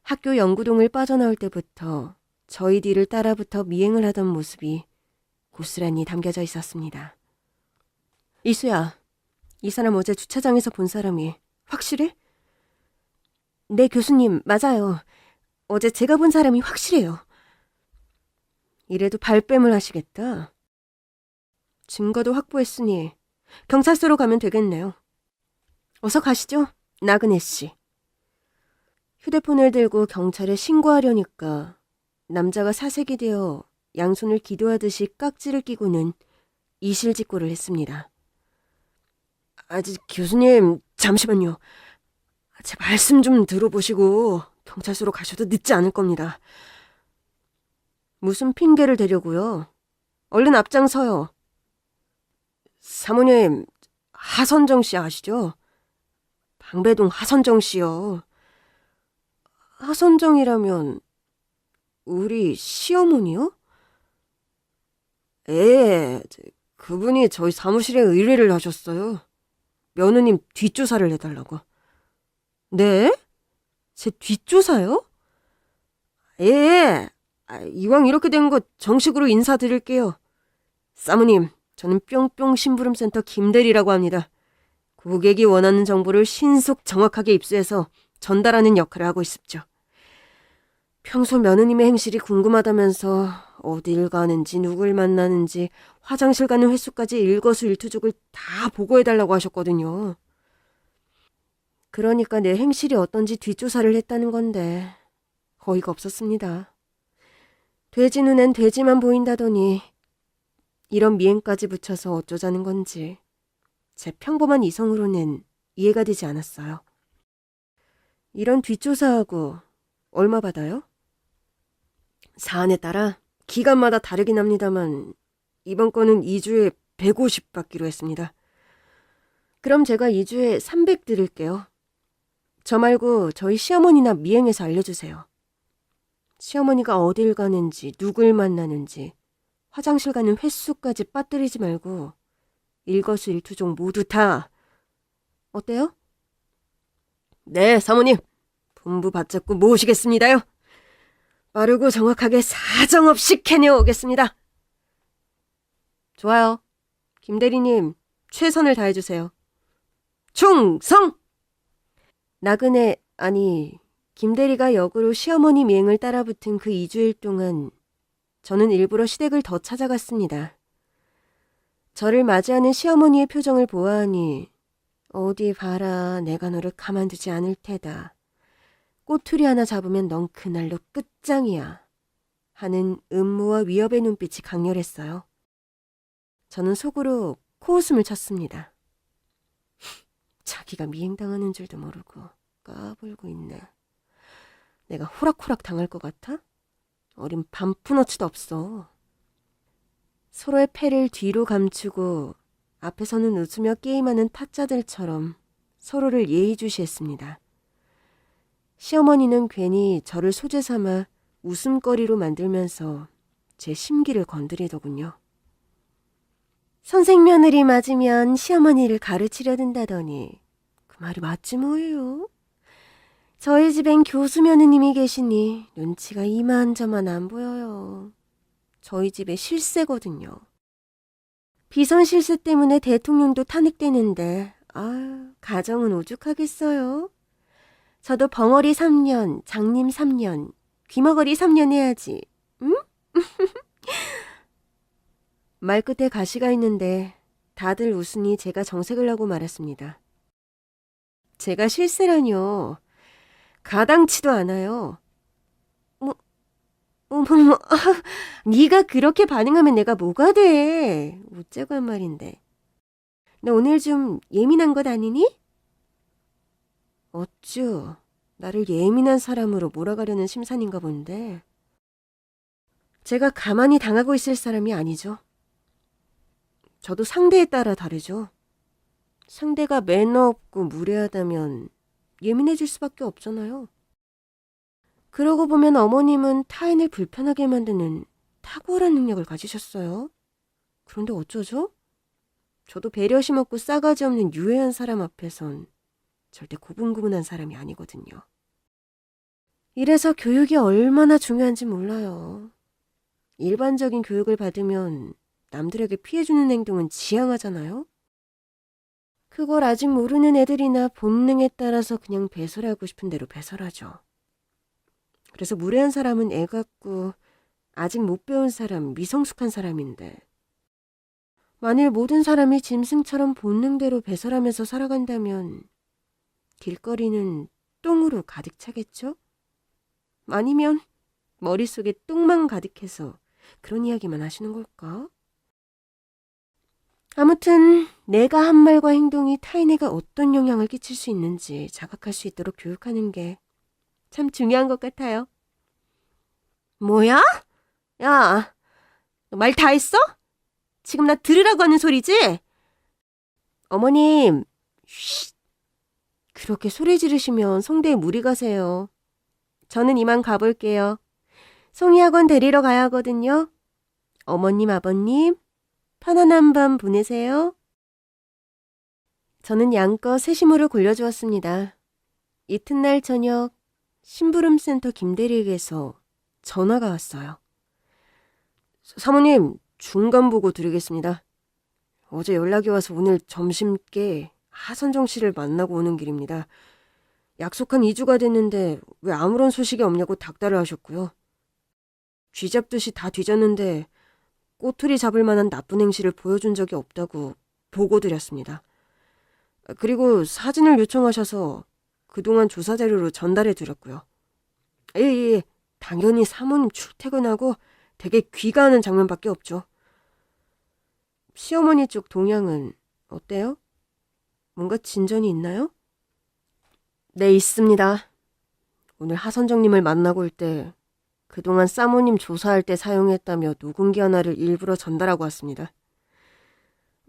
학교 연구동을 빠져나올 때부터 저희 뒤를 따라붙어 미행을 하던 모습이 고스란히 담겨져 있었습니다. 이수야, 이 사람 어제 주차장에서 본 사람이 확실해? 네, 교수님, 맞아요. 어제 제가 본 사람이 확실해요. 이래도 발뺌을 하시겠다. 증거도 확보했으니 경찰서로 가면 되겠네요. 어서 가시죠, 나그네 씨. 휴대폰을 들고 경찰에 신고하려니까 남자가 사색이 되어 양손을 기도하듯이 깍지를 끼고는 이실직고를 했습니다. 교수님, 잠시만요. 제 말씀 좀 들어보시고 경찰서로 가셔도 늦지 않을 겁니다. 무슨 핑계를 대려고요? 얼른 앞장서요. 사모님, 하선정 씨 아시죠? 방배동 하선정 씨요. 하선정이라면 우리 시어머니요? 예, 그분이 저희 사무실에 의뢰를 하셨어요. 며느님 뒷조사를 해달라고. 네? 제 뒷조사요? 예. 이왕 이렇게 된 거 정식으로 인사드릴게요. 사모님, 저는 뿅뿅 심부름센터 김대리라고 합니다. 고객이 원하는 정보를 신속 정확하게 입수해서 전달하는 역할을 하고 있습죠. 평소 며느님의 행실이 궁금하다면서 어딜 가는지 누굴 만나는지 화장실 가는 횟수까지 일거수일투족을 다 보고해달라고 하셨거든요. 그러니까 내 행실이 어떤지 뒷조사를 했다는 건데 어이가 없었습니다. 돼지 눈엔 돼지만 보인다더니 이런 미행까지 붙여서 어쩌자는 건지 제 평범한 이성으로는 이해가 되지 않았어요. 이런 뒷조사하고 얼마 받아요? 사안에 따라 기간마다 다르긴 합니다만 이번 건은 2주에 150 받기로 했습니다. 그럼 제가 2주에 300 드릴게요. 저 말고 저희 시어머니나 미행해서 알려주세요. 시어머니가 어딜 가는지 누굴 만나는지 화장실 가는 횟수까지 빠뜨리지 말고 일거수일투족 모두 다. 어때요? 네, 사모님. 본부 바짝고 모시겠습니다요. 빠르고 정확하게 사정없이 캐내오겠습니다. 좋아요. 김 대리님, 최선을 다해주세요. 충성! 나그네, 아니, 김 대리가 역으로 시어머니 미행을 따라붙은 그 2주일 동안 저는 일부러 시댁을 더 찾아갔습니다. 저를 맞이하는 시어머니의 표정을 보아하니 어디 봐라, 내가 너를 가만두지 않을 테다. 꼬투리 하나 잡으면 넌 그날로 끝장이야. 하는 음모와 위협의 눈빛이 강렬했어요. 저는 속으로 코웃음을 쳤습니다. 자기가 미행당하는 줄도 모르고 까불고 있네. 내가 호락호락 당할 것 같아? 어린 반푼어치도 없어. 서로의 패를 뒤로 감추고 앞에서는 웃으며 게임하는 타짜들처럼 서로를 예의주시했습니다. 시어머니는 괜히 저를 소재 삼아 웃음거리로 만들면서 제 심기를 건드리더군요. 선생 며느리 맞으면 시어머니를 가르치려 든다더니 그 말이 맞지 뭐예요. 저희 집엔 교수 며느님이 계시니 눈치가 이만저만 안 보여요. 저희 집의 실세거든요. 비선 실세 때문에 대통령도 탄핵되는데 가정은 오죽하겠어요. 저도 벙어리 3년, 장님 3년, 귀머거리 3년 해야지. 응? 말끝에 가시가 있는데 다들 웃으니 제가 정색을 하고 말았습니다. 제가 실세라뇨. 가당치도 않아요. 어머머, 네가 그렇게 반응하면 내가 뭐가 돼? 어째고 한 말인데. 너 오늘 좀 예민한 것 아니니? 어쭈, 나를 예민한 사람으로 몰아가려는 심산인가 본데. 제가 가만히 당하고 있을 사람이 아니죠. 저도 상대에 따라 다르죠. 상대가 매너 없고 무례하다면 예민해질 수밖에 없잖아요. 그러고 보면 어머님은 타인을 불편하게 만드는 탁월한 능력을 가지셨어요. 그런데 어쩌죠? 저도 배려심 없고 싸가지 없는 유해한 사람 앞에선 절대 고분고분한 사람이 아니거든요. 이래서 교육이 얼마나 중요한지 몰라요. 일반적인 교육을 받으면 남들에게 피해주는 행동은 지양하잖아요. 그걸 아직 모르는 애들이나 본능에 따라서 그냥 배설하고 싶은 대로 배설하죠. 그래서 무례한 사람은 애 같고 아직 못 배운 사람, 미성숙한 사람인데 만일 모든 사람이 짐승처럼 본능대로 배설하면서 살아간다면 길거리는 똥으로 가득 차겠죠? 아니면 머릿속에 똥만 가득해서 그런 이야기만 하시는 걸까? 아무튼 내가 한 말과 행동이 타인에게 어떤 영향을 끼칠 수 있는지 자각할 수 있도록 교육하는 게 참 중요한 것 같아요. 뭐야? 야, 너 말 다 했어? 지금 나 들으라고 하는 소리지? 어머님, 쉿. 그렇게 소리 지르시면 송대에 물이 가세요. 저는 이만 가볼게요. 송이학원 데리러 가야 하거든요. 어머님, 아버님, 편안한 밤 보내세요. 저는 양껏 세시물을 골려주었습니다. 이튿날 저녁 심부름센터 김대리에게서 전화가 왔어요. 사모님, 중간 보고 드리겠습니다. 어제 연락이 와서 오늘 점심께 하선정 씨를 만나고 오는 길입니다. 약속한 2주가 됐는데 왜 아무런 소식이 없냐고 닥달을 하셨고요. 쥐잡듯이 다 뒤졌는데 꼬투리 잡을 만한 나쁜 행실을 보여준 적이 없다고 보고 드렸습니다. 그리고 사진을 요청하셔서 그동안 조사 자료로 전달해 드렸고요. 예. 당연히 사모님 출퇴근하고 되게 귀가하는 장면밖에 없죠. 시어머니 쪽 동향은 어때요? 뭔가 진전이 있나요? 네, 있습니다. 오늘 하선정님을 만나고 올 때 그동안 사모님 조사할 때 사용했다며 녹음기 하나를 일부러 전달하고 왔습니다.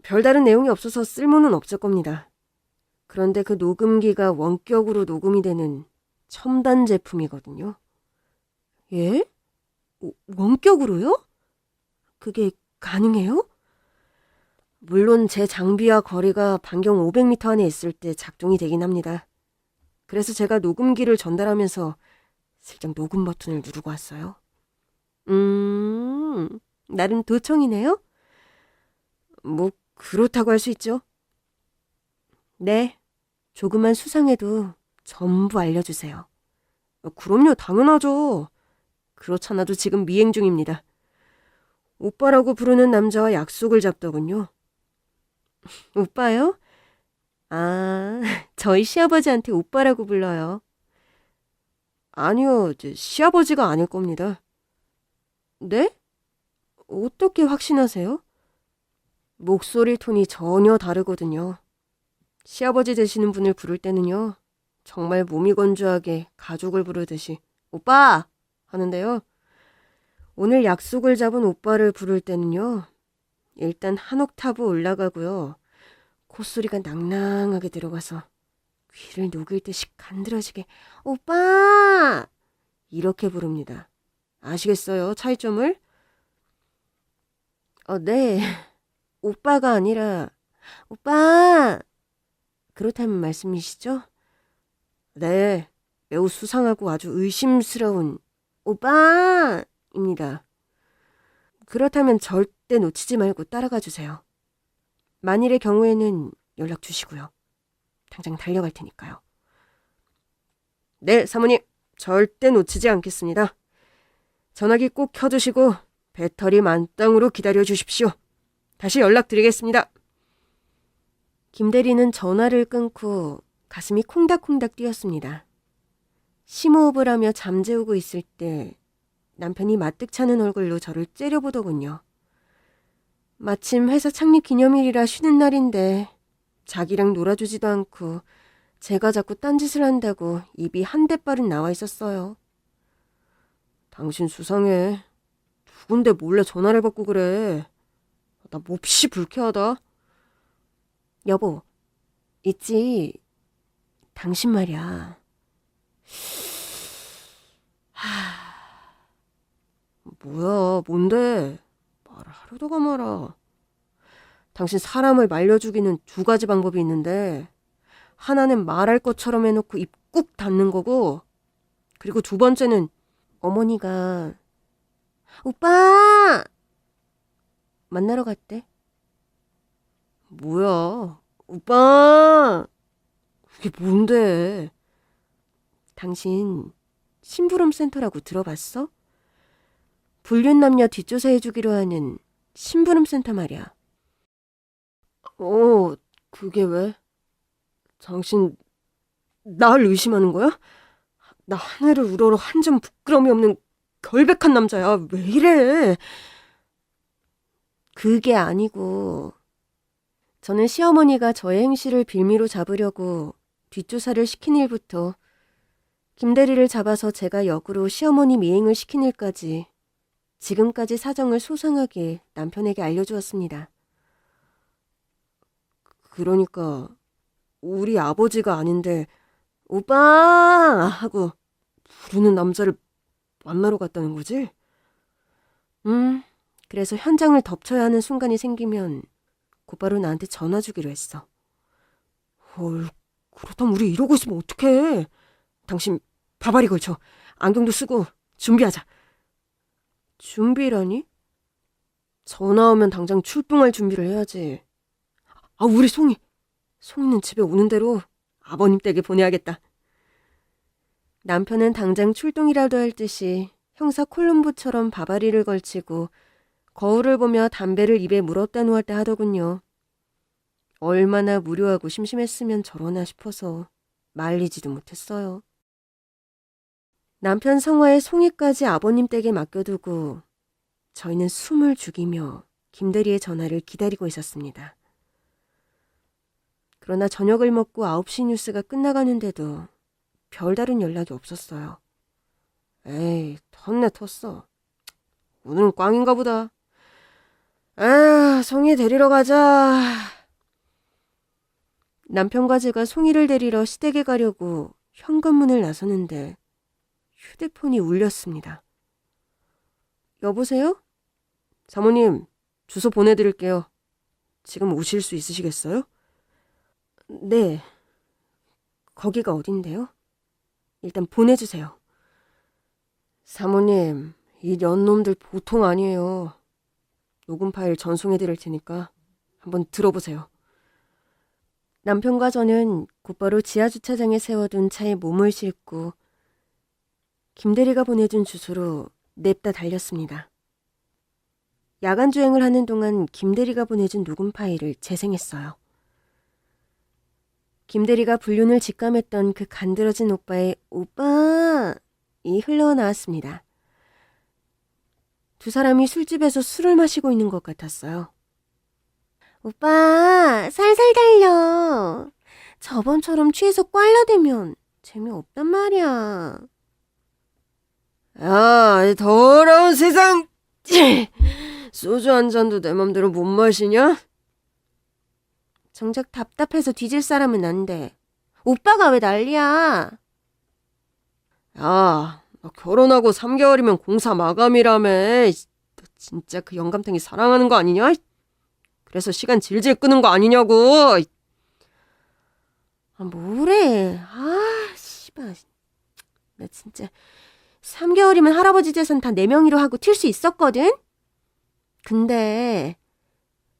별다른 내용이 없어서 쓸모는 없을 겁니다. 그런데 그 녹음기가 원격으로 녹음이 되는 첨단 제품이거든요. 예? 원격으로요? 그게 가능해요? 물론 제 장비와 거리가 반경 500m 안에 있을 때 작동이 되긴 합니다. 그래서 제가 녹음기를 전달하면서 슬쩍 녹음 버튼을 누르고 왔어요. 나름 도청이네요? 뭐 그렇다고 할 수 있죠. 네, 조금만 수상해도 전부 알려주세요. 그럼요, 당연하죠. 그렇잖아도 지금 미행 중입니다. 오빠라고 부르는 남자와 약속을 잡더군요. 오빠요? 아, 저희 시아버지한테 오빠라고 불러요. 아니요, 시아버지가 아닐 겁니다. 네? 어떻게 확신하세요? 목소리 톤이 전혀 다르거든요. 시아버지 되시는 분을 부를 때는요, 정말 몸이 건조하게 가족을 부르듯이 오빠! 하는데요. 오늘 약속을 잡은 오빠를 부를 때는요, 일단 한 옥타브 올라가고요. 콧소리가 낭낭하게 들어가서 귀를 녹일 듯이 간드러지게 오빠! 이렇게 부릅니다. 아시겠어요? 차이점을? 네. 오빠가 아니라 오빠! 그렇다는 말씀이시죠? 네, 매우 수상하고 아주 의심스러운 오빠입니다. 그렇다면 절대 놓치지 말고 따라가 주세요. 만일의 경우에는 연락 주시고요. 당장 달려갈 테니까요. 네, 사모님. 절대 놓치지 않겠습니다. 전화기 꼭 켜두시고 배터리 만땅으로 기다려 주십시오. 다시 연락드리겠습니다. 김대리는 전화를 끊고 가슴이 콩닥콩닥 뛰었습니다. 심호흡을 하며 잠재우고 있을 때 남편이 마뜩 차는 얼굴로 저를 째려보더군요. 마침 회사 창립 기념일이라 쉬는 날인데 자기랑 놀아주지도 않고 제가 자꾸 딴짓을 한다고 입이 한 대발은 나와 있었어요. 당신 수상해. 누군데 몰래 전화를 받고 그래. 나 몹시 불쾌하다. 여보, 있지. 당신 말이야. 뭐야, 뭔데? 말을 하려다가 말아. 당신 사람을 말려 죽이는 2가지 방법이 있는데 하나는 말할 것처럼 해놓고 입 꾹 닫는 거고, 그리고 2번째는 어머니가 오빠! 만나러 갔대. 뭐야, 오빠! 그게 뭔데? 당신 심부름 센터라고 들어봤어? 불륜남녀 뒷조사해주기로 하는 심부름 센터 말이야. 그게 왜? 당신 날 의심하는 거야? 나 하늘을 우러러 한 점 부끄러움이 없는 결백한 남자야. 왜 이래? 그게 아니고 저는 시어머니가 저의 행실을 빌미로 잡으려고 뒷조사를 시킨 일부터 김대리를 잡아서 제가 역으로 시어머니 미행을 시킨 일까지 지금까지 사정을 소상하게 남편에게 알려주었습니다. 그러니까 우리 아버지가 아닌데 오빠 하고 부르는 남자를 만나러 갔다는 거지? 그래서 현장을 덮쳐야 하는 순간이 생기면 곧바로 나한테 전화 주기로 했어. 헐, 그렇다면 우리 이러고 있으면 어떡해? 당신 바바리 걸쳐. 안경도 쓰고 준비하자. 준비라니? 전화 오면 당장 출동할 준비를 해야지. 우리 송이. 송이는 집에 오는 대로 아버님 댁에 보내야겠다. 남편은 당장 출동이라도 할 듯이 형사 콜럼보처럼 바바리를 걸치고 거울을 보며 담배를 입에 물었다 놓았다 하더군요. 얼마나 무료하고 심심했으면 저러나 싶어서 말리지도 못했어요. 남편 성화의 송이까지 아버님 댁에 맡겨두고 저희는 숨을 죽이며 김대리의 전화를 기다리고 있었습니다. 그러나 저녁을 먹고 9시 뉴스가 끝나가는데도 별다른 연락이 없었어요. 에이, 텄네 텄어. 오늘은 꽝인가 보다. 송이 데리러 가자. 남편과 제가 송이를 데리러 시댁에 가려고 현관문을 나서는데 휴대폰이 울렸습니다. 여보세요? 사모님, 주소 보내드릴게요. 지금 오실 수 있으시겠어요? 네. 거기가 어딘데요? 일단 보내주세요. 사모님, 이 년놈들 보통 아니에요. 녹음 파일 전송해드릴 테니까 한번 들어보세요. 남편과 저는 곧바로 지하주차장에 세워둔 차에 몸을 싣고 김대리가 보내준 주소로 냅다 달렸습니다. 야간 주행을 하는 동안 김대리가 보내준 녹음 파일을 재생했어요. 김대리가 불륜을 직감했던 그 간드러진 오빠의 오빠이 흘러나왔습니다. 두 사람이 술집에서 술을 마시고 있는 것 같았어요. 오빠, 살살 달려. 저번처럼 취해서 꽐라대면 재미없단 말이야. 야, 이 더러운 세상! 소주 한 잔도 내 맘대로 못 마시냐? 정작 답답해서 뒤질 사람은 안 돼. 오빠가 왜 난리야? 야, 너 결혼하고 3개월이면 공사 마감이라며. 너 진짜 그 영감탱이 사랑하는 거 아니냐? 그래서 시간 질질 끄는 거 아니냐고. 뭐래. 씨발. 나 진짜 3개월이면 할아버지 재산 다 내 명의로 하고 튈 수 있었거든? 근데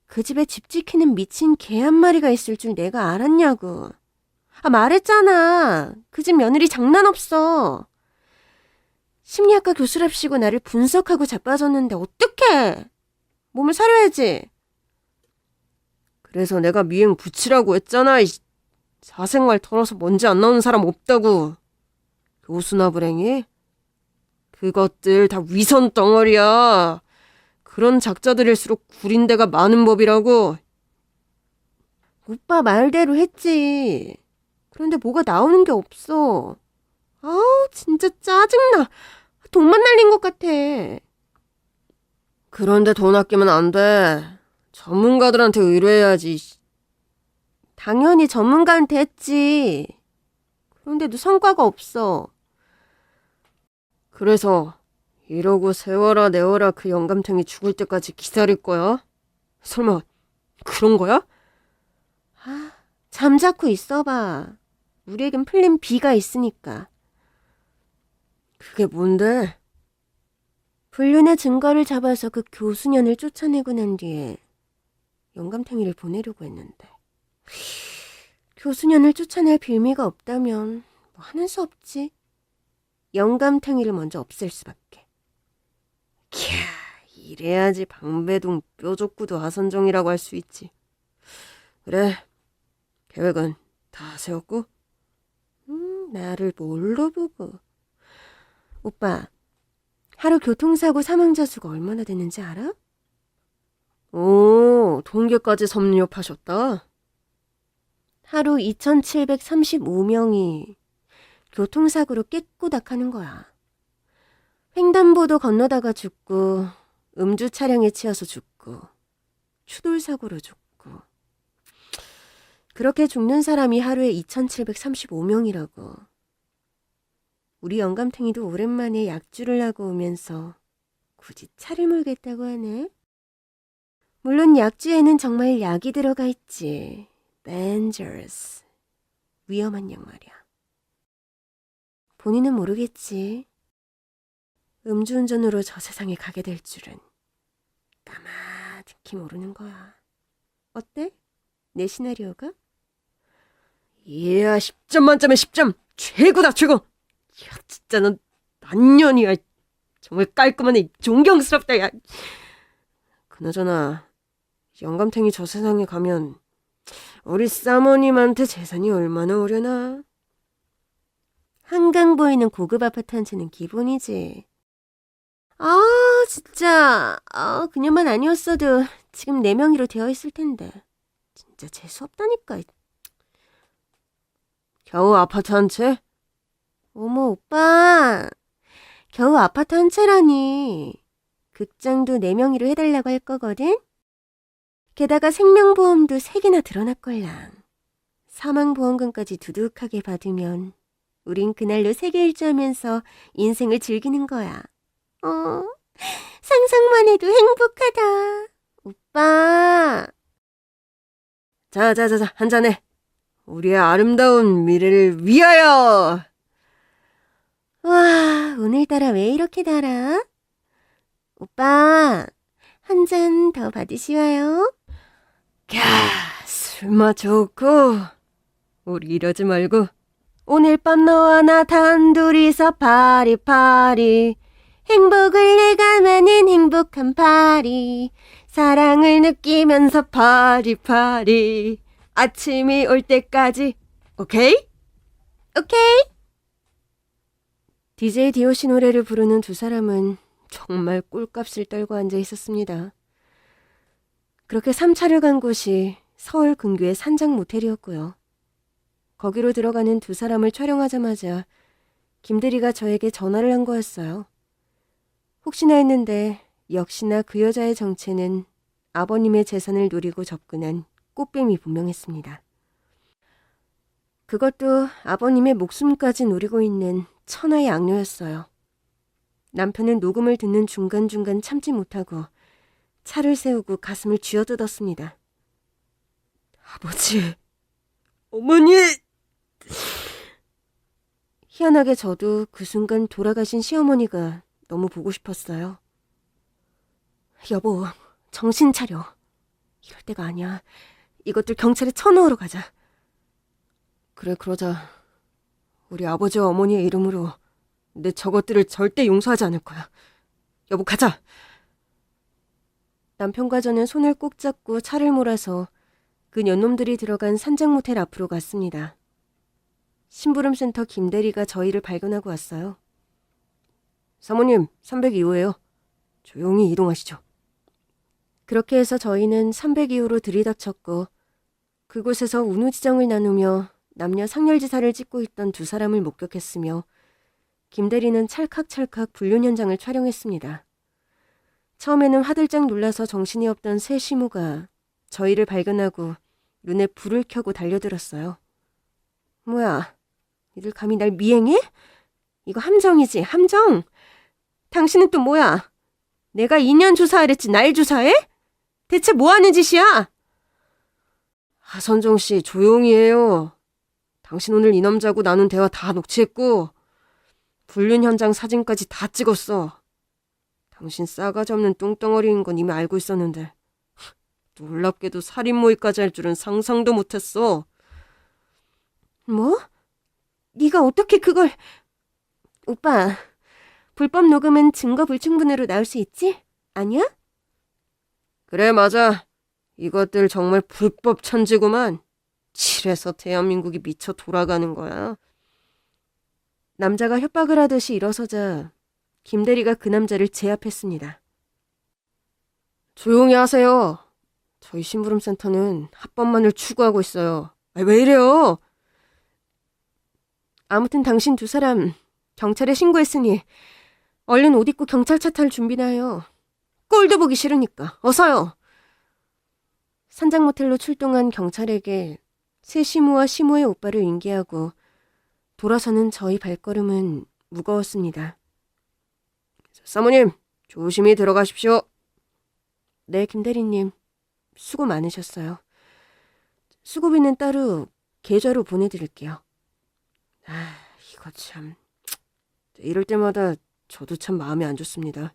그 집에 집 지키는 미친 개 한 마리가 있을 줄 내가 알았냐고. 말했잖아. 그 집 며느리 장난 없어. 심리학과 교수랍시고 나를 분석하고 자빠졌는데 어떡해. 몸을 사려야지. 그래서 내가 미행 붙이라고 했잖아. 사생활 털어서 먼지 안 나오는 사람 없다고. 교수나 불행이? 그것들 다 위선 덩어리야. 그런 작자들일수록 구린 데가 많은 법이라고. 오빠 말대로 했지. 그런데 뭐가 나오는 게 없어. 진짜 짜증나. 돈만 날린 것 같아. 그런데 돈 아끼면 안 돼. 전문가들한테 의뢰해야지. 당연히 전문가한테 했지. 그런데도 성과가 없어. 그래서 이러고 세워라 내워라 그 영감탱이 죽을 때까지 기다릴 거야? 설마 그런 거야? 잠자코 있어봐. 우리에겐 플랜 B가 있으니까. 그게 뭔데? 불륜의 증거를 잡아서 그 교수년을 쫓아내고 난 뒤에 영감탱이를 보내려고 했는데 교수년을 쫓아낼 빌미가 없다면 뭐 하는 수 없지. 영감탱이를 먼저 없앨 수밖에. 캬, 이래야지 방배동 뾰족구도 하선정이라고 할 수 있지. 그래, 계획은 다 세웠고? 나를 뭘로 보고. 오빠, 하루 교통사고 사망자 수가 얼마나 되는지 알아? 오, 통계까지 섭렵하셨다. 하루 2,735명이 교통사고로 깨꼬닥하는 거야. 횡단보도 건너다가 죽고, 음주 차량에 치여서 죽고, 추돌사고로 죽고. 그렇게 죽는 사람이 하루에 2,735명이라고. 우리 영감탱이도 오랜만에 약주를 하고 오면서 굳이 차를 몰겠다고 하네. 물론 약주에는 정말 약이 들어가 있지. Dangerous. 위험한 약 말이야. 본인은 모르겠지. 음주운전으로 저 세상에 가게 될 줄은 까마득히 모르는 거야. 어때? 내 시나리오가? 이야, 10점 만점에 10점. 최고다, 최고. 야, 진짜 넌 난년이야. 정말 깔끔하네. 존경스럽다, 야. 그나저나 영감탱이 저 세상에 가면 우리 사모님한테 재산이 얼마나 오려나? 한강 보이는 고급 아파트 한 채는 기본이지. 아, 진짜. 그녀만 아니었어도 지금 4명이로 되어 있을 텐데. 진짜 재수 없다니까. 겨우 아파트 한 채? 어머, 오빠. 겨우 아파트 한 채라니. 극장도 4명이로 해달라고 할 거거든? 게다가 생명보험도 3개나 들어놨걸랑. 사망보험금까지 두둑하게 받으면 우린 그날로 세계 일주하면서 인생을 즐기는 거야. 상상만 해도 행복하다. 오빠. 자, 한잔해. 우리의 아름다운 미래를 위하여! 와, 오늘따라 왜 이렇게 달아? 오빠, 한 잔 더 받으시와요. 술맛 좋고. 우리 이러지 말고 오늘 밤 너와 나 단둘이서 파리파리. 행복을 내가마는 행복한 파리. 사랑을 느끼면서 파리파리. 아침이 올 때까지. 오케이? 오케이. DJ DOC 노래를 부르는 두 사람은 정말 꿀값을 떨고 앉아 있었습니다. 그렇게 3차를 간 곳이 서울 근교의 산장 모텔이었고요. 거기로 들어가는 두 사람을 촬영하자마자 김대리가 저에게 전화를 한 거였어요. 혹시나 했는데 역시나 그 여자의 정체는 아버님의 재산을 노리고 접근한 꽃뱀이 분명했습니다. 그것도 아버님의 목숨까지 노리고 있는 천하의 악녀였어요. 남편은 녹음을 듣는 중간중간 참지 못하고 차를 세우고 가슴을 쥐어뜯었습니다. 아버지, 어머니! 희한하게 저도 그 순간 돌아가신 시어머니가 너무 보고 싶었어요. 여보, 정신 차려. 이럴 때가 아니야. 이것들 경찰에 쳐넣으러 가자. 그래, 그러자. 우리 아버지와 어머니의 이름으로 내 저것들을 절대 용서하지 않을 거야. 여보, 가자. 남편과 저는 손을 꼭 잡고 차를 몰아서 그 년놈들이 들어간 산장 모텔 앞으로 갔습니다. 심부름센터 김대리가 저희를 발견하고 왔어요. 사모님, 302호예요. 조용히 이동하시죠. 그렇게 해서 저희는 302호로 들이닥쳤고 그곳에서 운우지정을 나누며 남녀 상렬지사를 찍고 있던 두 사람을 목격했으며 김대리는 찰칵찰칵 불륜 현장을 촬영했습니다. 처음에는 화들짝 놀라서 정신이 없던 새 시무가 저희를 발견하고 눈에 불을 켜고 달려들었어요. 뭐야, 니들 감히 날 미행해? 이거 함정이지, 함정? 당신은 또 뭐야? 내가 2년 조사하랬지 날 조사해? 대체 뭐하는 짓이야? 하선정 씨, 조용히 해요. 당신 오늘 이 남자하고 나눈 대화 다 녹취했고 불륜 현장 사진까지 다 찍었어. 당신 싸가지 없는 뚱덩어리인 건 이미 알고 있었는데 놀랍게도 살인 모의까지 할 줄은 상상도 못했어. 뭐? 네가 어떻게 그걸... 오빠, 불법 녹음은 증거 불충분으로 나올 수 있지? 아니야? 그래, 맞아. 이것들 정말 불법 천지구만. 칠해서 대한민국이 미쳐 돌아가는 거야. 남자가 협박을 하듯이 일어서자 김대리가 그 남자를 제압했습니다. 조용히 하세요. 저희 심부름센터는 합법만을 추구하고 있어요. 왜 이래요? 아무튼 당신 두 사람 경찰에 신고했으니 얼른 옷 입고 경찰차 탈 준비나 해요. 꼴도 보기 싫으니까 어서요. 산장 모텔로 출동한 경찰에게 새 시무와 시무의 오빠를 인계하고 돌아서는 저희 발걸음은 무거웠습니다. 사모님, 조심히 들어가십시오. 네, 김대리님. 수고 많으셨어요. 수고비는 따로 계좌로 보내드릴게요. 이거 참... 이럴 때마다 저도 참 마음이 안 좋습니다.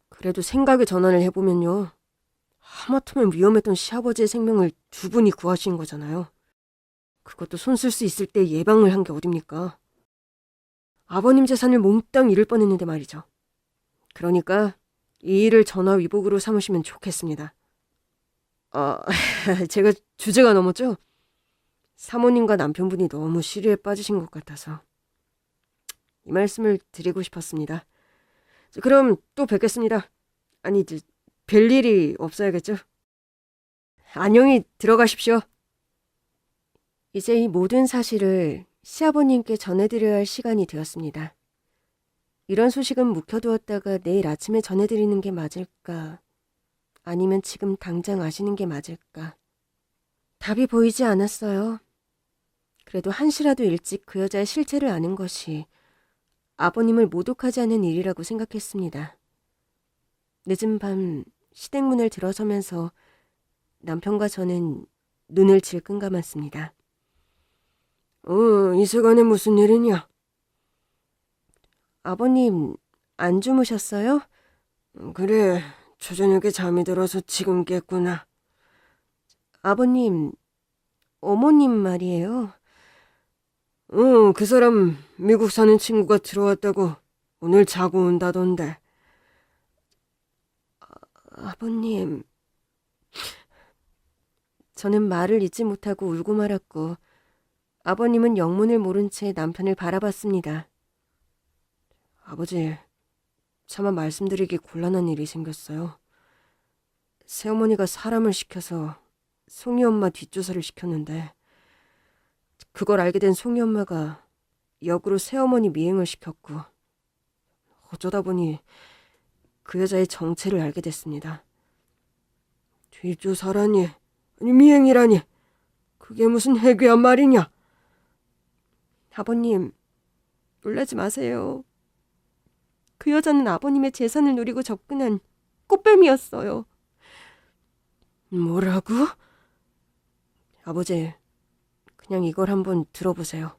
그래도 생각의 전환을 해보면요. 하마터면 위험했던 시아버지의 생명을 두 분이 구하신 거잖아요. 그것도 손 쓸 수 있을 때 예방을 한 게 어딥니까? 아버님 재산을 몽땅 잃을 뻔했는데 말이죠. 그러니까 이 일을 전화위복으로 삼으시면 좋겠습니다. 제가 주제가 넘었죠? 사모님과 남편분이 너무 시리에 빠지신 것 같아서 이 말씀을 드리고 싶었습니다. 그럼 또 뵙겠습니다. 아니, 별일이 없어야겠죠? 안녕히 들어가십시오. 이제 이 모든 사실을 시아버님께 전해드려야 할 시간이 되었습니다. 이런 소식은 묵혀두었다가 내일 아침에 전해드리는 게 맞을까? 아니면 지금 당장 아시는 게 맞을까? 답이 보이지 않았어요. 그래도 한시라도 일찍 그 여자의 실체를 아는 것이 아버님을 모독하지 않은 일이라고 생각했습니다. 늦은 밤 시댁문을 들어서면서 남편과 저는 눈을 질끈 감았습니다. 이 시간에 무슨 일이냐? 아버님, 안 주무셨어요? 그래, 초저녁에 잠이 들어서 지금 깼구나. 아버님, 어머님 말이에요. 그 사람 미국 사는 친구가 들어왔다고 오늘 자고 온다던데. 아버님. 저는 말을 잇지 못하고 울고 말았고 아버님은 영문을 모른 채 남편을 바라봤습니다. 아버지, 차마 말씀드리기 곤란한 일이 생겼어요. 새어머니가 사람을 시켜서 송이 엄마 뒷조사를 시켰는데 그걸 알게 된 송이 엄마가 역으로 새어머니 미행을 시켰고 어쩌다 보니 그 여자의 정체를 알게 됐습니다. 뒷조사라니, 아니 미행이라니, 그게 무슨 해괴한 말이냐? 아버님, 놀라지 마세요. 그 여자는 아버님의 재산을 노리고 접근한 꽃뱀이었어요. 뭐라고? 아버지, 그냥 이걸 한번 들어보세요.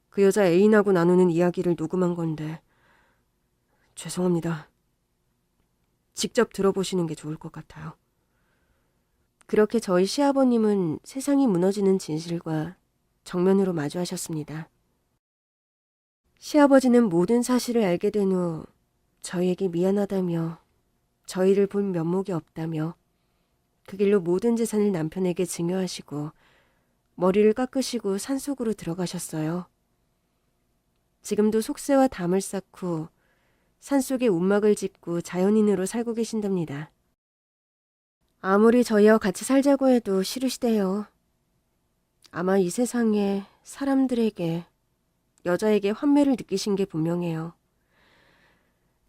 그 여자 애인하고 나누는 이야기를 녹음한 건데 죄송합니다. 직접 들어보시는 게 좋을 것 같아요. 그렇게 저희 시아버님은 세상이 무너지는 진실과 정면으로 마주하셨습니다. 시아버지는 모든 사실을 알게 된 후 저희에게 미안하다며 저희를 본 면목이 없다며 그 길로 모든 재산을 남편에게 증여하시고 머리를 깎으시고 산속으로 들어가셨어요. 지금도 속세와 담을 쌓고 산속에 움막을 짓고 자연인으로 살고 계신답니다. 아무리 저희와 같이 살자고 해도 싫으시대요. 아마 이 세상에 사람들에게, 여자에게 환멸을 느끼신 게 분명해요.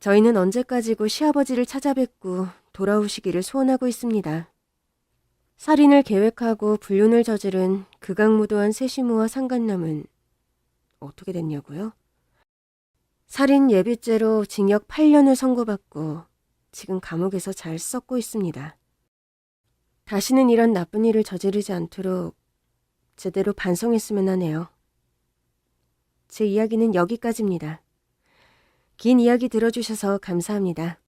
저희는 언제까지고 시아버지를 찾아뵙고 돌아오시기를 소원하고 있습니다. 살인을 계획하고 불륜을 저지른 극악무도한 세시모와 상간남은 어떻게 됐냐고요? 살인 예비죄로 징역 8년을 선고받고 지금 감옥에서 잘 썩고 있습니다. 다시는 이런 나쁜 일을 저지르지 않도록 제대로 반성했으면 하네요. 제 이야기는 여기까지입니다. 긴 이야기 들어주셔서 감사합니다.